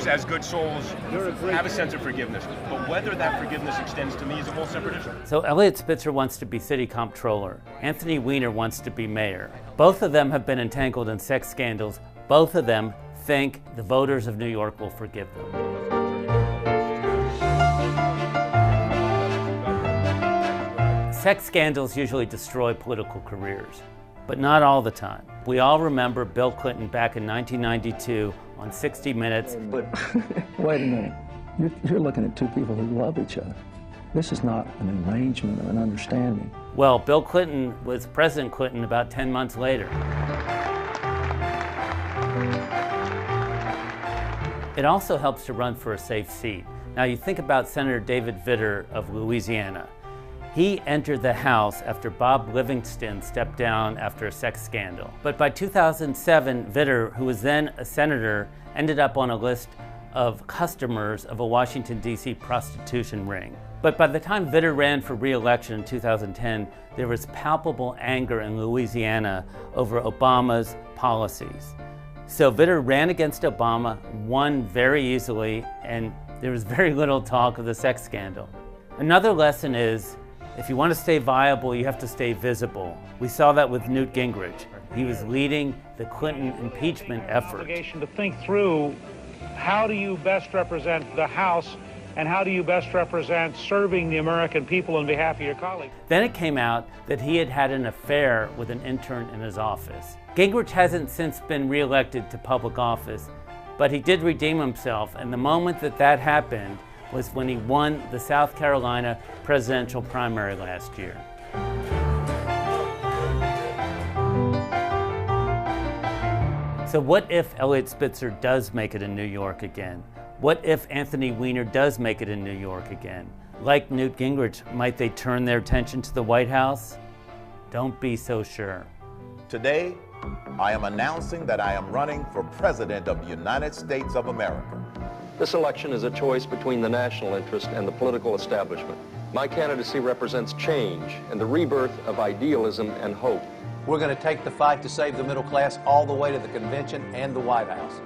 us as good souls have a sense of forgiveness. But whether that forgiveness extends to me is a whole separate issue. So Eliot Spitzer wants to be city comptroller. Anthony Weiner wants to be mayor. Both of them have been entangled in sex scandals. Both of them think the voters of New York will forgive them. Sex scandals usually destroy political careers, but not all the time. We all remember Bill Clinton back in 1992 on 60 Minutes. But wait a minute, you're looking at two people who love each other. This is not an arrangement or an understanding. Well, Bill Clinton was President Clinton about 10 months later. It also helps to run for a safe seat. Now you think about Senator David Vitter of Louisiana. He entered the House after Bob Livingston stepped down after a sex scandal. But by 2007, Vitter, who was then a senator, ended up on a list of customers of a Washington, D.C. prostitution ring. But by the time Vitter ran for re-election in 2010, there was palpable anger in Louisiana over Obama's policies. So Vitter ran against Obama, won very easily, and there was very little talk of the sex scandal. Another lesson is, if you want to stay viable, you have to stay visible. We saw that with Newt Gingrich. He was leading the Clinton impeachment effort. Obligation to think through, how do you best represent the House and how do you best represent serving the American people on behalf of your colleagues? Then it came out that he had had an affair with an intern in his office. Gingrich hasn't since been reelected to public office, but he did redeem himself, and the moment that that happened was when he won the South Carolina presidential primary last year. So what if Eliot Spitzer does make it in New York again? What if Anthony Weiner does make it in New York again? Like Newt Gingrich, might they turn their attention to the White House? Don't be so sure. Today, I am announcing that I am running for President of the United States of America. This election is a choice between the national interest and the political establishment. My candidacy represents change and the rebirth of idealism and hope. We're going to take the fight to save the middle class all the way to the convention and the White House.